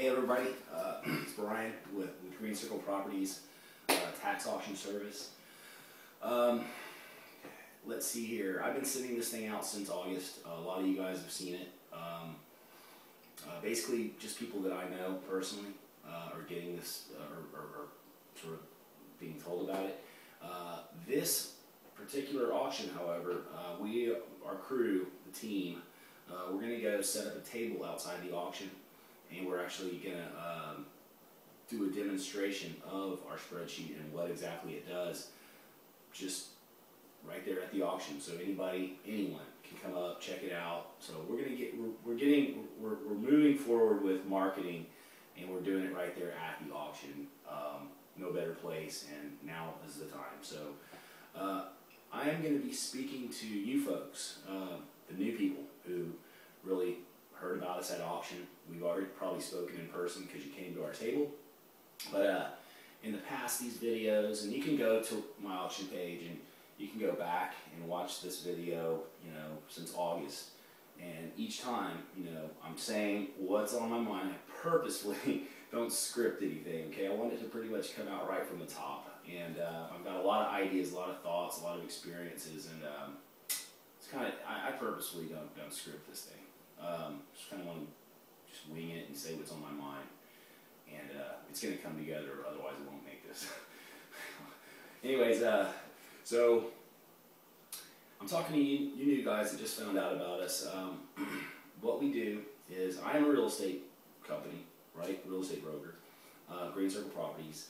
Hey everybody, it's Brian with Green Circle Properties Tax Auction Service. Let's see here. I've been sending this thing out since August. A lot of you guys have seen it. Basically, just people that I know personally are getting this, or sort of being told about it. This particular auction, however, our crew, the team, we're going to go set up a table outside the auction, and we're actually going to do a demonstration of our spreadsheet and what exactly it does, just right there at the auction. So anyone can come up, check it out. So we're moving forward with marketing, and we're doing it right there at the auction. No better place, and now is the time. So I am going to be speaking to you folks, the new people who really heard about us at auction. We've already probably spoken in person because you came to our table. But in the past, these videos, and you can go to my auction page and you can go back and watch this video, since August. And each time, I'm saying what's on my mind. I purposefully don't script anything, okay? I want it to pretty much come out right from the top. And I've got a lot of ideas, a lot of thoughts, a lot of experiences, and it's kind of, I purposefully don't script this thing. Just kind of want to just wing it and say what's on my mind. And it's going to come together, otherwise it won't make this. Anyways, so I'm talking to you new guys that just found out about us. What we do is, I am a real estate company, right? Real estate broker, Green Circle Properties.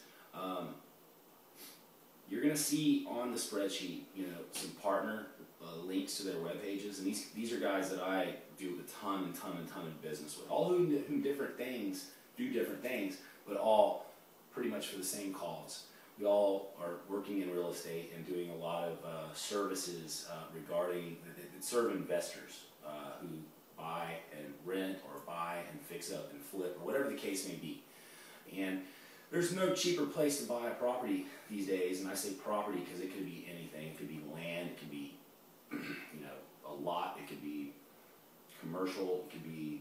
You're going to see on the spreadsheet, some partner links to their web pages, and these are guys that I do a ton of business with. All who do different things, but all pretty much for the same cause. We all are working in real estate and doing a lot of services regarding that serve investors who buy and rent, or buy and fix up and flip, or whatever the case may be. And there's no cheaper place to buy a property these days, and I say property because it could be anything. It could be land, it could be a lot, it could be commercial, it could be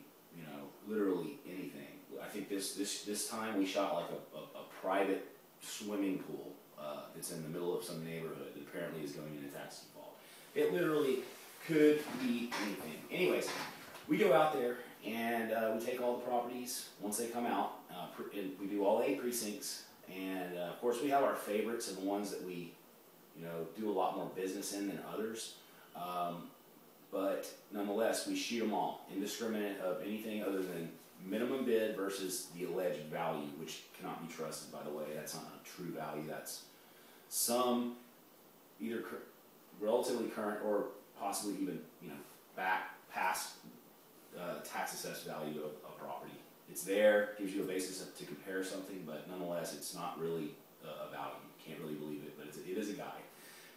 literally anything. I think this time we shot like a private swimming pool that's in the middle of some neighborhood that apparently is going into tax default. It literally could be anything. Anyways, we go out there and we take all the properties once they come out. And we do all 8 precincts, and of course we have our favorites and the ones that we do a lot more business in than others. But nonetheless, we shoot them all, indiscriminate of anything other than minimum bid versus the alleged value, which cannot be trusted, by the way. That's not a true value. That's some either relatively current or possibly even back past tax assessed value of a property. It's there, gives you a basis to compare something, but nonetheless, it's not really a value. You can't really believe it, but it is a guide.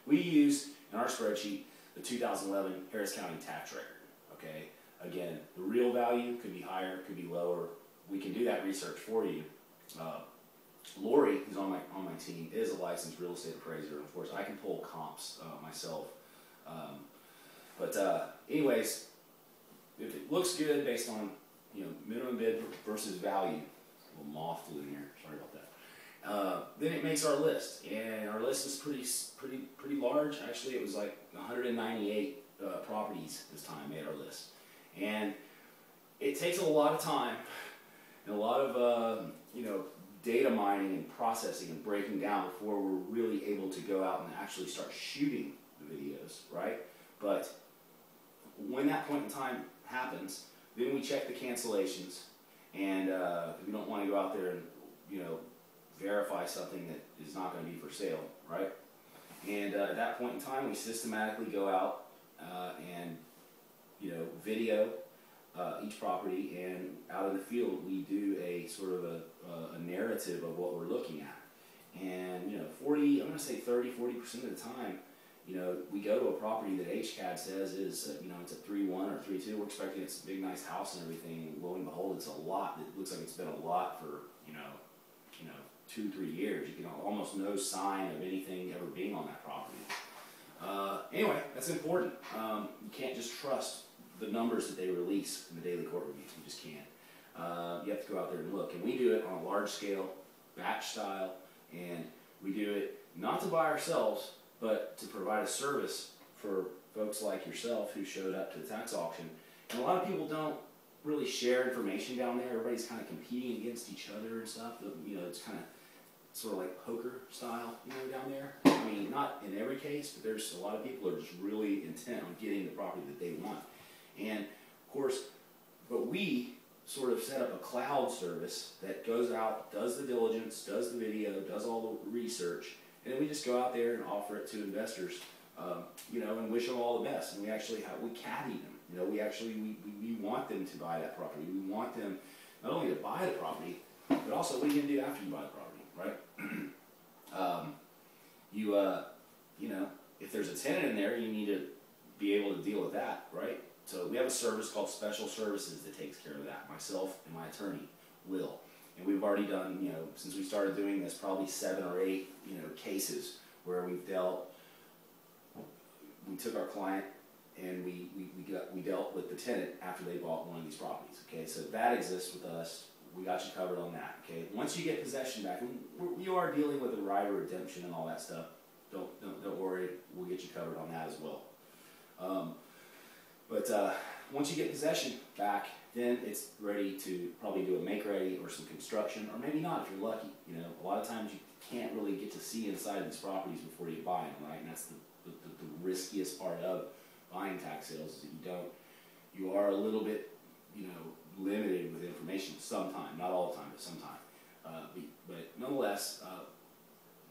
We use in our spreadsheet the 2011 Harris County tax record. Okay. Again, the real value could be higher, could be lower. We can do that research for you. Lori, who's on my team, is a licensed real estate appraiser. Of course, I can pull comps myself. Anyways, if it looks good based on minimum bid versus value, a little moth flew in here. Sorry about that. Then it makes our list, and our list is pretty large. Actually, it was like 198 properties this time made our list. And it takes a lot of time and a lot of data mining and processing and breaking down before we're really able to go out and actually start shooting the videos, right? But when that point in time happens, then we check the cancellations, and we don't want to go out there and verify something that is not going to be for sale, right? And at that point in time, we systematically go out and video each property, and out in the field we do a sort of a narrative of what we're looking at. And I'm going to say 30–40% of the time, we go to a property that HCAD says is it's a 3-1 or 3-2. We're expecting it's a big nice house and everything, and lo and behold, it's a lot that looks like it's been a lot for 2–3 years. You can almost no sign of anything ever being on that property. Anyway, that's important. You can't just trust the numbers that they release in the daily court reviews. You just can't. you have to go out there and look. And we do it on a large scale, batch style, and we do it not to buy ourselves, but to provide a service for folks like yourself who showed up to the tax auction. And a lot of people don't really share information down there. Everybody's kind of competing against each other and stuff. You know, it's kind of sort of like poker style, you know, down there. I mean, not in every case, but there's a lot of people who are just really intent on getting the property that they want. And of course, but we sort of set up a cloud service that goes out, does the diligence, does the video, does all the research, and then we just go out there and offer it to investors, you know, and wish them all the best. And we actually we caddy them. You know, we want them to buy that property. We want them not only to buy the property, but also what are you going to do after you buy the property, right? You know, if there's a tenant in there, you need to be able to deal with that, right? So we have a service called Special Services that takes care of that. Myself and my attorney, Will. And we've already done, you know, since we started doing this, probably 7 or 8, you know, cases where we took our client and we dealt with the tenant after they bought one of these properties. Okay, so that exists with us. We got you covered on that. Okay, once you get possession back, you are dealing with a right of redemption and all that stuff. Don't worry, we'll get you covered on that as well. Once you get possession back, then it's ready to probably do a make-ready or some construction, or maybe not if you're lucky. You know, a lot of times you can't really get to see inside these properties before you buy them, right? And that's the riskiest part of buying tax sales is that you are a little bit, you know, limited with information sometimes, not all the time, but sometimes. But nonetheless,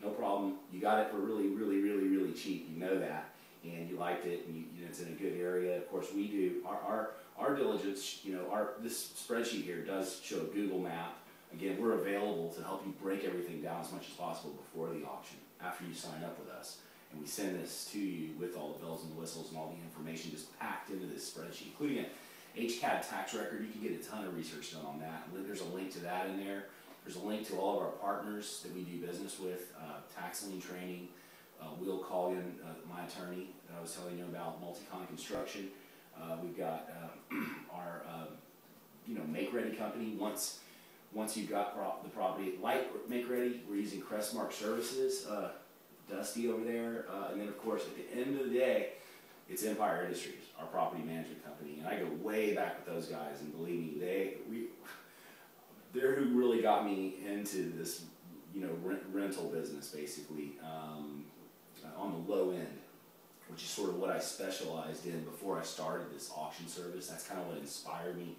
no problem. You got it for really, really, really, really cheap. You know that. And you liked it, and you know, it's in a good area. Of course, we do our diligence. You know, this spreadsheet here does show a Google map. Again, we're available to help you break everything down as much as possible before the auction, after you sign up with us, and we send this to you with all the bells and whistles and all the information just packed into this spreadsheet, including an HCAD tax record. You can get a ton of research done on that. There's a link to that in there. There's a link to all of our partners that we do business with, tax lien training. Will Collian, my attorney that I was telling you about, Multicon Construction. We've got our you know, make-ready company. Once you've got the property light make-ready, we're using Crestmark Services, Dusty over there, and then of course at the end of the day, it's Empire Industries, our property management company, and I go way back with those guys, and believe me, they're who really got me into this, you know, rental business basically. On the low end, which is sort of what I specialized in before I started this auction service. That's kind of what inspired me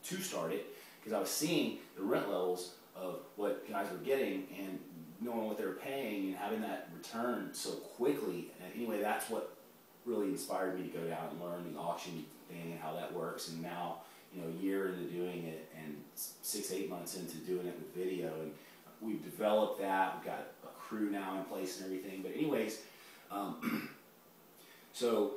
to start it, because I was seeing the rent levels of what guys were getting and knowing what they were paying and having that return so quickly. And anyway, that's what really inspired me to go down and learn the auction thing and how that works. And now, you know, a year into doing it and 6-8 months into doing it with video, and we've developed that. We've got a crew now in place and everything. But anyways, so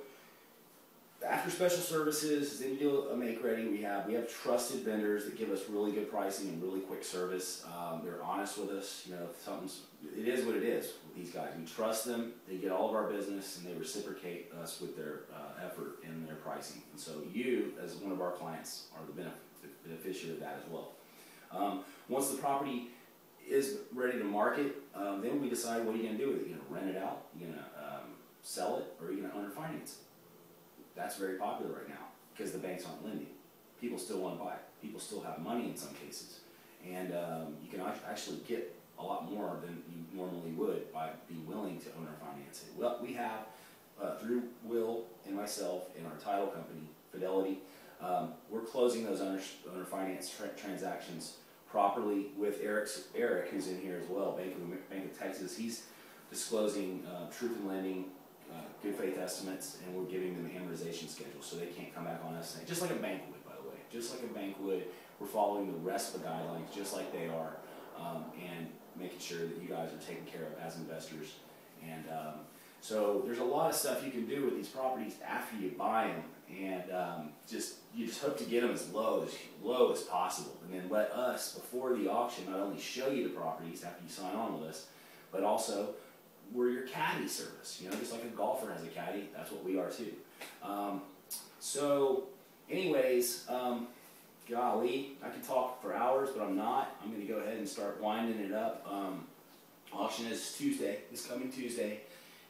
after Special Services, then you do a make-ready. We have trusted vendors that give us really good pricing and really quick service. They're honest with us. You know, if it is what it is with these guys. We trust them. They get all of our business, and they reciprocate us with their effort and their pricing. And so you, as one of our clients, are the beneficiary of that as well. Once the property is ready to market, then we decide what are you going to do with it. You're going to rent it out, you're going to sell it, or are you going to owner finance it? That's very popular right now because the banks aren't lending. People still want to buy it. People still have money in some cases. And you can actually get a lot more than you normally would by being willing to owner finance it. Well, we have, through Will and myself and our title company, Fidelity, we're closing those owner finance transactions properly with Eric, who's in here as well, Bank of Texas. He's disclosing truth in lending, good faith estimates, and we're giving them amortization schedules so they can't come back on us. Just like a bank would, by the way. Just like a bank would, we're following the rest of the guidelines just like they are, and making sure that you guys are taken care of as investors. And so there's a lot of stuff you can do with these properties after you buy them, and you just hope to get them as low as possible, and then let us, before the auction, not only show you the properties after you sign on with us, but also we're your caddy service. You know, just like a golfer has a caddy, that's what we are too. So anyways, golly, I could talk for hours, but I'm not. I'm going to go ahead and start winding it up. Auction is Tuesday, this coming Tuesday,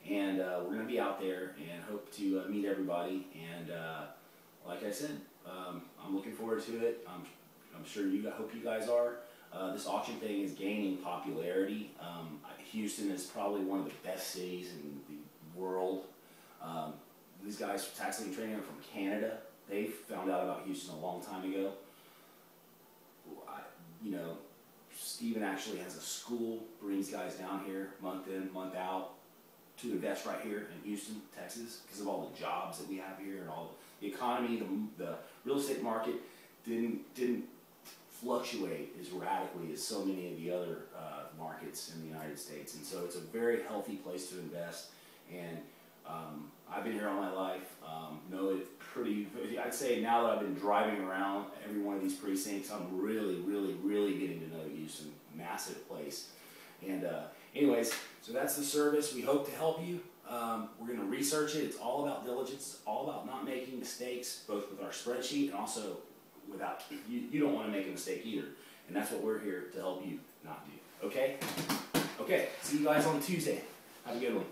and we're going to be out there and hope to meet everybody. And like I said, I'm looking forward to it. I'm sure I hope you guys are. This auction thing is gaining popularity. Houston is probably one of the best cities in the world. These guys, Tax Lien Trading, are from Canada. They found out about Houston a long time ago. You know, Steven actually has a school, brings guys down here month in, month out to invest right here in Houston, Texas, because of all the jobs that we have here and all the economy. The real estate market didn't fluctuate as radically as so many of the other markets in the United States, and so it's a very healthy place to invest. And I've been here all my life, know it pretty. I'd say now that I've been driving around every one of these precincts, I'm really getting to know Houston. Massive place. And anyways, so that's the service. We hope to help you. We're going to research it. It's all about diligence. It's all about not making mistakes, both with our spreadsheet and also without. You don't want to make a mistake either, and that's what we're here to help you not do. Okay? Okay. See you guys on Tuesday. Have a good one.